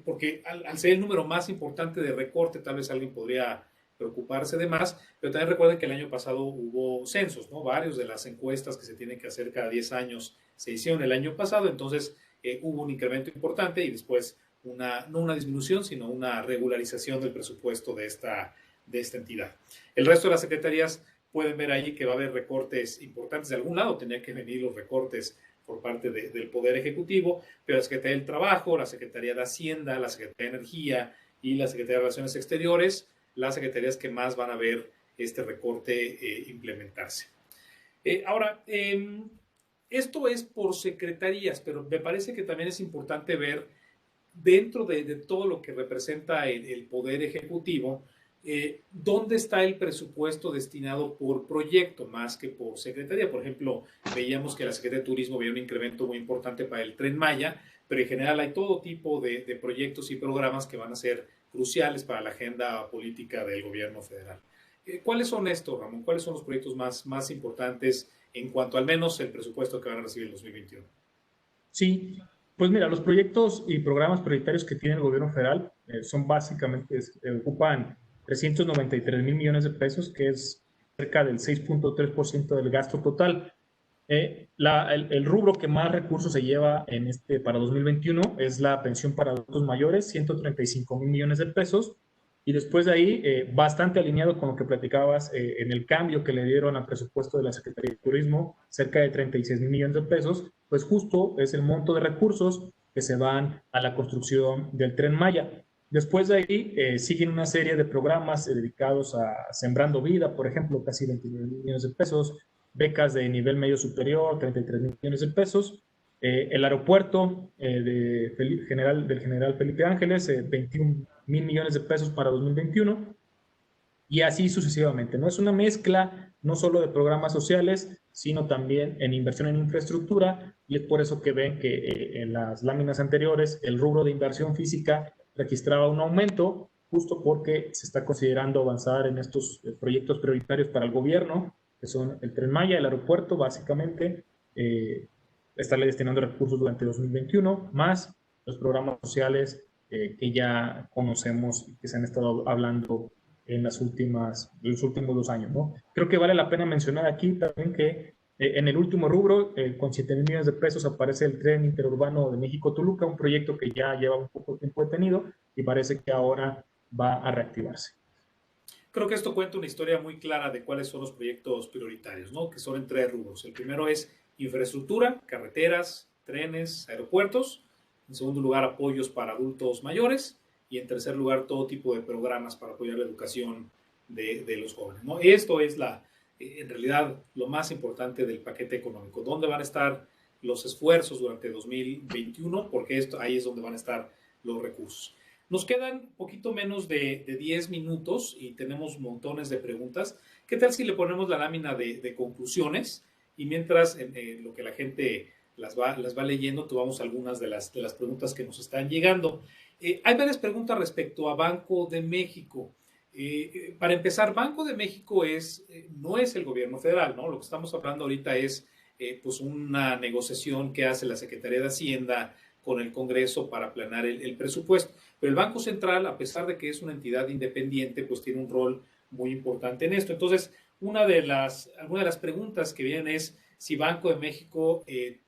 porque al ser el número más importante de recorte, tal vez alguien podría preocuparse de más, pero también recuerden que el año pasado hubo censos, ¿no? Varios de las encuestas que se tienen que hacer cada 10 años se hicieron el año pasado, entonces hubo un incremento importante y después no una disminución, sino una regularización del presupuesto de esta entidad. El resto de las secretarías pueden ver ahí que va a haber recortes importantes. De algún lado tenían que venir los recortes por parte del Poder Ejecutivo, pero la Secretaría del Trabajo, la Secretaría de Hacienda, la Secretaría de Energía y la Secretaría de Relaciones Exteriores, las secretarías que más van a ver este recorte implementarse. Ahora, esto es por secretarías, pero me parece que también es importante ver dentro de todo lo que representa el Poder Ejecutivo, ¿dónde está el presupuesto destinado por proyecto más que por secretaría? Por ejemplo, veíamos que la Secretaría de Turismo veía un incremento muy importante para el Tren Maya, pero en general hay todo tipo de proyectos y programas que van a ser cruciales para la agenda política del gobierno federal. ¿Cuáles son estos, Ramón? ¿Cuáles son los proyectos más importantes en cuanto al menos el presupuesto que van a recibir en 2021? Sí, pues mira, los proyectos y programas prioritarios que tiene el gobierno federal son básicamente, ocupan 393 mil millones de pesos, que es cerca del 6.3% del gasto total. El rubro que más recursos se lleva para 2021 es la pensión para adultos mayores, 135 mil millones de pesos. Y después de ahí, bastante alineado con lo que platicabas en el cambio que le dieron al presupuesto de la Secretaría de Turismo, cerca de 36 mil millones de pesos, pues justo es el monto de recursos que se van a la construcción del Tren Maya. Después de ahí siguen una serie de programas dedicados a Sembrando Vida, por ejemplo, casi 29 mil millones de pesos, becas de nivel medio superior, 33 mil millones de pesos, el aeropuerto del general Felipe Ángeles, 21 mil millones de pesos para 2021, y así sucesivamente. No es una mezcla no solo de programas sociales, sino también en inversión en infraestructura, y es por eso que ven que en las láminas anteriores el rubro de inversión física registraba un aumento, justo porque se está considerando avanzar en estos proyectos prioritarios para el gobierno, que son el Tren Maya, el aeropuerto, básicamente, estarle destinando recursos durante 2021, más los programas sociales que ya conocemos y que se han estado hablando en los últimos 2 años, ¿no? Creo que vale la pena mencionar aquí también que en el último rubro, con 7 mil millones de pesos, aparece el tren interurbano de México-Toluca, un proyecto que ya lleva un poco tiempo detenido y parece que ahora va a reactivarse. Creo que esto cuenta una historia muy clara de cuáles son los proyectos prioritarios, ¿no? Que son en 3 rubros. El primero es infraestructura, carreteras, trenes, aeropuertos. En segundo lugar, apoyos para adultos mayores. Y en tercer lugar, todo tipo de programas para apoyar la educación de los jóvenes, ¿no? Esto es en realidad lo más importante del paquete económico. ¿Dónde van a estar los esfuerzos durante 2021? Porque ahí es donde van a estar los recursos. Nos quedan poquito menos de 10 minutos y tenemos montones de preguntas. ¿Qué tal si le ponemos la lámina de conclusiones? Y mientras lo que la gente las va leyendo, tomamos algunas de las preguntas que nos están llegando. Hay varias preguntas respecto a Banco de México. Para empezar, Banco de México no es el gobierno federal, ¿no? Lo que estamos hablando ahorita es pues una negociación que hace la Secretaría de Hacienda con el Congreso para planear el presupuesto. Pero el Banco Central, a pesar de que es una entidad independiente, pues tiene un rol muy importante en esto. Entonces, alguna de las preguntas que vienen es si Banco de México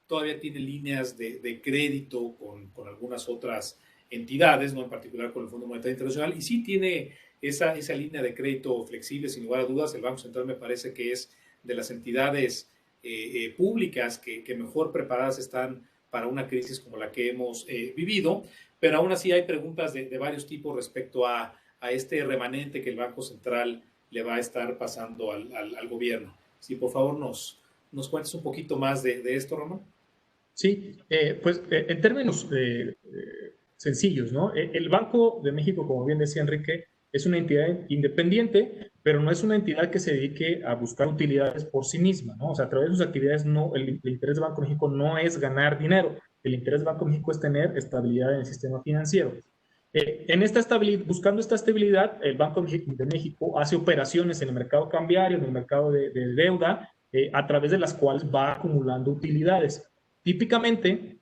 todavía tiene líneas de crédito con algunas otras entidades, ¿no? En particular con el Fondo Monetario Internacional, y sí tiene esa línea de crédito flexible, sin lugar a dudas, el Banco Central me parece que es de las entidades públicas que mejor preparadas están para una crisis como la que hemos vivido, pero aún así hay preguntas de varios tipos respecto a este remanente que el Banco Central le va a estar pasando al gobierno. Si por favor nos cuentes un poquito más de esto, Ramón. Sí, pues en términos sencillos, ¿no? El Banco de México, como bien decía Enrique, es una entidad independiente, pero no es una entidad que se dedique a buscar utilidades por sí misma, ¿no? O sea, a través de sus actividades, no, el interés del Banco de México no es ganar dinero, el interés del Banco de México es tener estabilidad en el sistema financiero. En esta estabilidad, buscando esta estabilidad, el Banco de México hace operaciones en el mercado cambiario, en el mercado de deuda, a través de las cuales va acumulando utilidades. Típicamente,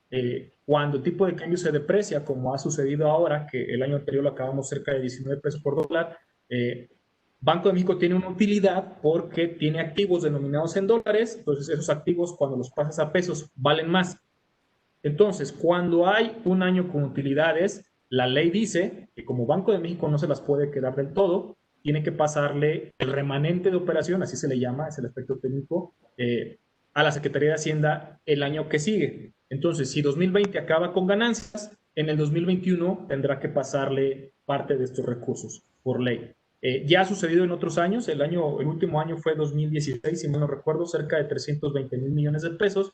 cuando el tipo de cambio se deprecia, como ha sucedido ahora, que el año anterior lo acabamos cerca de 19 pesos por dólar, Banco de México tiene una utilidad porque tiene activos denominados en dólares, entonces esos activos cuando los pasas a pesos valen más. Entonces, cuando hay un año con utilidades, la ley dice que como Banco de México no se las puede quedar del todo, tiene que pasarle el remanente de operación, así se le llama, es el aspecto técnico, a la Secretaría de Hacienda el año que sigue. Entonces, si 2020 acaba con ganancias, en el 2021 tendrá que pasarle parte de estos recursos por ley. Ya ha sucedido en otros años, el último año fue 2016, si mal no recuerdo, cerca de 320 mil millones de pesos,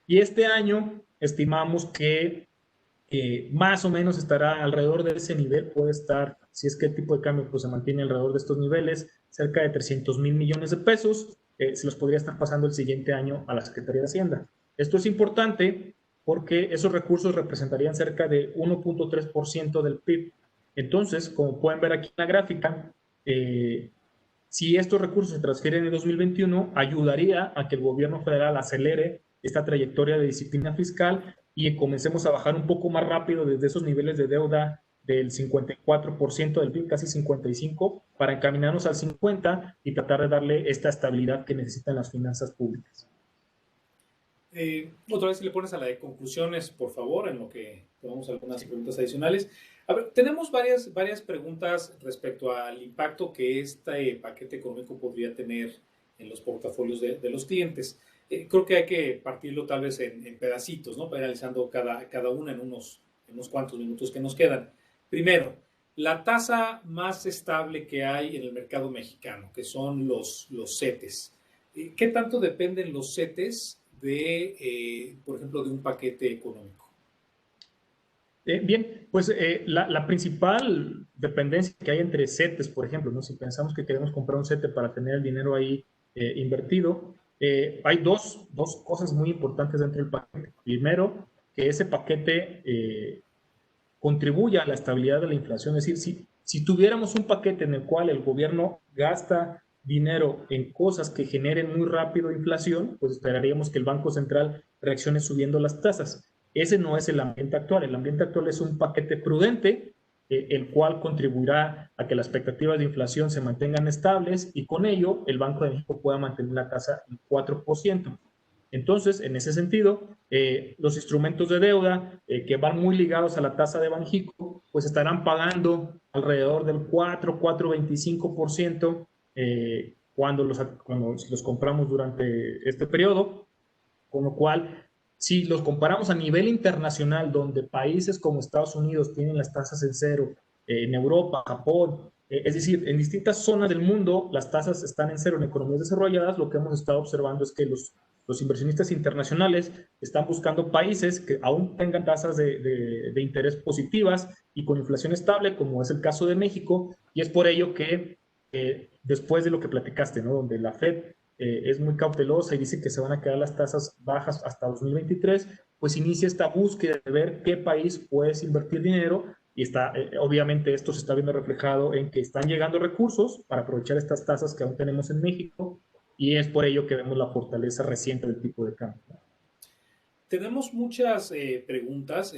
y este año estimamos que más o menos estará alrededor de ese nivel, puede estar, si es que el tipo de cambio pues, se mantiene alrededor de estos niveles, cerca de 300 mil millones de pesos, se los podría estar pasando el siguiente año a la Secretaría de Hacienda. Esto es importante porque esos recursos representarían cerca de 1.3% del PIB. Entonces, como pueden ver aquí en la gráfica, si estos recursos se transfieren en 2021, ayudaría a que el gobierno federal acelere esta trayectoria de disciplina fiscal y comencemos a bajar un poco más rápido desde esos niveles de deuda del 54% del PIB, casi 55%, para encaminarnos al 50% y tratar de darle esta estabilidad que necesitan las finanzas públicas. Otra vez, si le pones a la de conclusiones, por favor, en lo que tomamos algunas preguntas adicionales. A ver, tenemos varias preguntas respecto al impacto que este paquete económico podría tener en los portafolios de los clientes. Creo que hay que partirlo tal vez en pedacitos, ¿no? Para ir analizando cada una en unos cuantos minutos que nos quedan. Primero, la tasa más estable que hay en el mercado mexicano, que son los CETES. ¿Qué tanto dependen los CETES por ejemplo, de un paquete económico? Bien, pues la principal dependencia que hay entre CETES, por ejemplo, ¿no? Si pensamos que queremos comprar un CETE para tener el dinero ahí invertido, hay dos cosas muy importantes dentro del paquete. Primero, que ese paquete contribuya a la estabilidad de la inflación. Es decir, si tuviéramos un paquete en el cual el gobierno gasta dinero en cosas que generen muy rápido inflación, pues esperaríamos que el Banco Central reaccione subiendo las tasas. Ese no es el ambiente actual. El ambiente actual es un paquete prudente, el cual contribuirá a que las expectativas de inflación se mantengan estables y con ello el Banco de México pueda mantener la tasa en 4%. Entonces, en ese sentido, los instrumentos de deuda que van muy ligados a la tasa de Banjico, pues estarán pagando alrededor del 4,25% cuando si los compramos durante este periodo, con lo cual, si los comparamos a nivel internacional, donde países como Estados Unidos tienen las tasas en cero, en Europa, Japón, es decir, en distintas zonas del mundo las tasas están en cero en economías desarrolladas, lo que hemos estado observando es que los inversionistas internacionales están buscando países que aún tengan tasas de interés positivas y con inflación estable, como es el caso de México, y es por ello que después de lo que platicaste, ¿no? Donde la Fed es muy cautelosa y dice que se van a quedar las tasas bajas hasta 2023, pues inicia esta búsqueda de ver qué país puedes invertir dinero y obviamente esto se está viendo reflejado en que están llegando recursos para aprovechar estas tasas que aún tenemos en México y es por ello que vemos la fortaleza reciente del tipo de cambio. Tenemos muchas preguntas.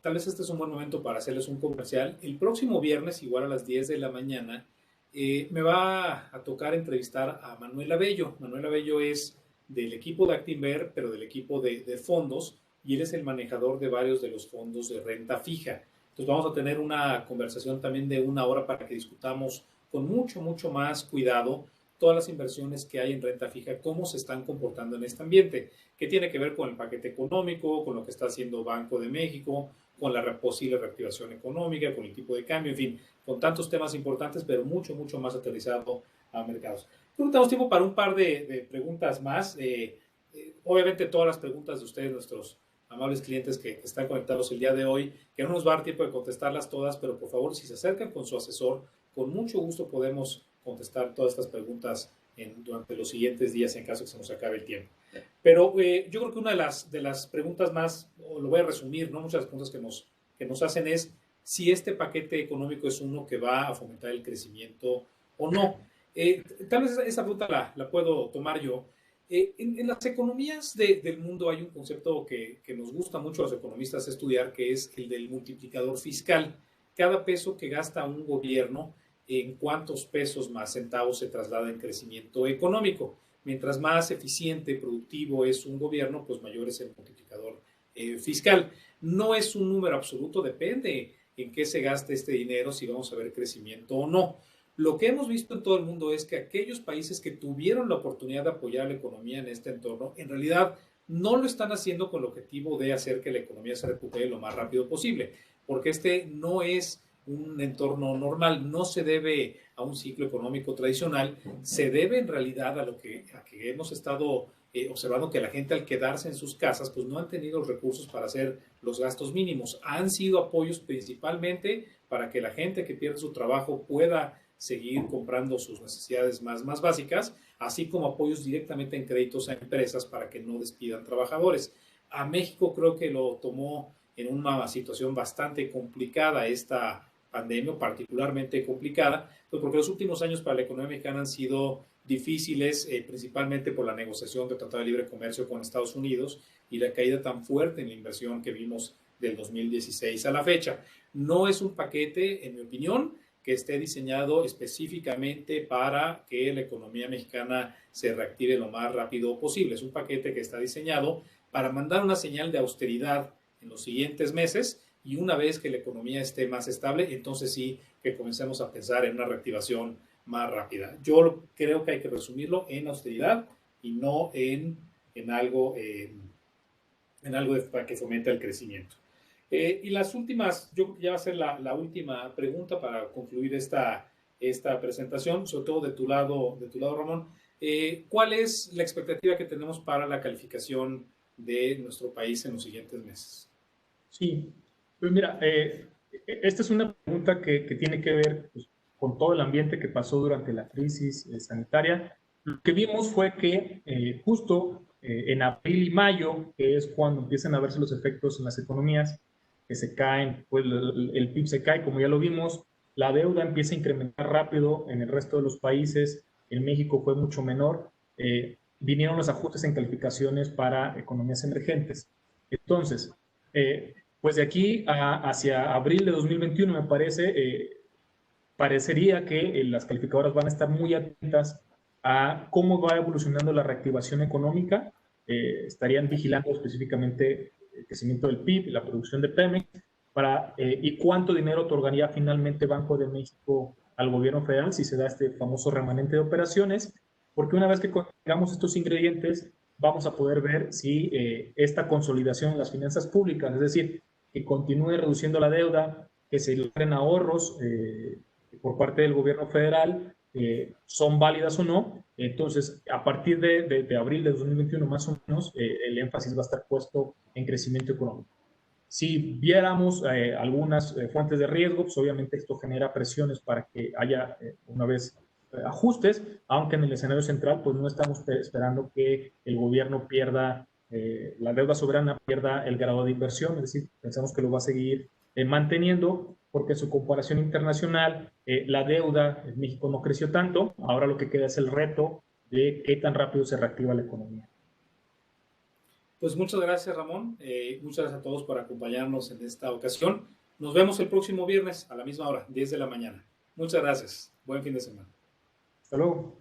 Tal vez este es un buen momento para hacerles un comercial. El próximo viernes, igual a las 10 de la mañana, me va a tocar entrevistar a Manuel Abello. Manuel Abello es del equipo de Actinver, pero del equipo de fondos, y él es el manejador de varios de los fondos de renta fija. Entonces vamos a tener una conversación también de 1 hora para que discutamos con mucho más cuidado todas las inversiones que hay en renta fija, cómo se están comportando en este ambiente, que tiene que ver con el paquete económico, con lo que está haciendo Banco de México, con la posible reactivación económica, con el tipo de cambio, en fin, con tantos temas importantes, pero mucho más aterrizado a mercados. Creo que tenemos tiempo para un par de preguntas más. Obviamente todas las preguntas de ustedes, nuestros amables clientes que están conectados el día de hoy, que no nos va a dar tiempo de contestarlas todas, pero por favor, si se acercan con su asesor, con mucho gusto podemos contestar todas estas preguntas durante los siguientes días en caso que se nos acabe el tiempo. Pero yo creo que una de las preguntas más, o lo voy a resumir, ¿no? Muchas de las preguntas que nos hacen es si este paquete económico es uno que va a fomentar el crecimiento o no. Tal vez esa pregunta la puedo tomar yo. En las economías del mundo hay un concepto que nos gusta mucho a los economistas estudiar, que es el del multiplicador fiscal. Cada peso que gasta un gobierno, en cuántos pesos más centavos se traslada en crecimiento económico. Mientras más eficiente, productivo es un gobierno, pues mayor es el multiplicador fiscal. No es un número absoluto, depende en qué se gaste este dinero, si vamos a ver crecimiento o no. Lo que hemos visto en todo el mundo es que aquellos países que tuvieron la oportunidad de apoyar la economía en este entorno, en realidad no lo están haciendo con el objetivo de hacer que la economía se recupere lo más rápido posible, porque este no es un entorno normal, no se debe a un ciclo económico tradicional, se debe en realidad a que hemos estado observando que la gente al quedarse en sus casas pues no han tenido los recursos para hacer los gastos mínimos, han sido apoyos principalmente para que la gente que pierde su trabajo pueda seguir comprando sus necesidades más básicas, así como apoyos directamente en créditos a empresas para que no despidan trabajadores. A México creo que lo tomó en una situación bastante complicada esta pandemia, particularmente complicada, pues porque los últimos años para la economía mexicana han sido difíciles, principalmente por la negociación de Tratado de Libre Comercio con Estados Unidos y la caída tan fuerte en la inversión que vimos del 2016 a la fecha. No es un paquete, en mi opinión, que esté diseñado específicamente para que la economía mexicana se reactive lo más rápido posible. Es un paquete que está diseñado para mandar una señal de austeridad en los siguientes meses y una vez que la economía esté más estable, entonces sí que comencemos a pensar en una reactivación más rápida. Yo creo que hay que resumirlo en austeridad y no en algo para que fomente el crecimiento. Y las últimas, yo creo que ya va a ser la última pregunta para concluir esta presentación, sobre todo de tu lado Ramón. ¿Cuál es la expectativa que tenemos para la calificación de nuestro país en los siguientes meses? Sí, pues mira, esta es una pregunta que tiene que ver pues, con todo el ambiente que pasó durante la crisis sanitaria. Lo que vimos fue que justo en abril y mayo, que es cuando empiezan a verse los efectos en las economías, que se caen, pues el PIB se cae, como ya lo vimos, la deuda empieza a incrementar rápido en el resto de los países, en México fue mucho menor, vinieron los ajustes en calificaciones para economías emergentes. Entonces, pues de aquí hacia abril de 2021 me parece, parecería que las calificadoras van a estar muy atentas a cómo va evolucionando la reactivación económica, estarían vigilando específicamente el crecimiento del PIB, la producción de Pemex, y cuánto dinero otorgaría finalmente Banco de México al gobierno federal si se da este famoso remanente de operaciones, porque una vez que tengamos estos ingredientes, vamos a poder ver si esta consolidación en las finanzas públicas, es decir, que continúe reduciendo la deuda, que se logren ahorros por parte del gobierno federal, son válidas o no. Entonces, a partir de abril de 2021 más o menos, el énfasis va a estar puesto en crecimiento económico. Si viéramos algunas fuentes de riesgo, pues obviamente esto genera presiones para que haya una vez ajustes, aunque en el escenario central pues no estamos esperando que el gobierno pierda, la deuda soberana pierda el grado de inversión, es decir, pensamos que lo va a seguir manteniendo porque en su comparación internacional la deuda en México no creció tanto, ahora lo que queda es el reto de qué tan rápido se reactiva la economía. Pues muchas gracias, Ramón. Muchas gracias a todos por acompañarnos en esta ocasión. Nos vemos el próximo viernes a la misma hora, 10 de la mañana. Muchas gracias. Buen fin de semana. Hasta luego.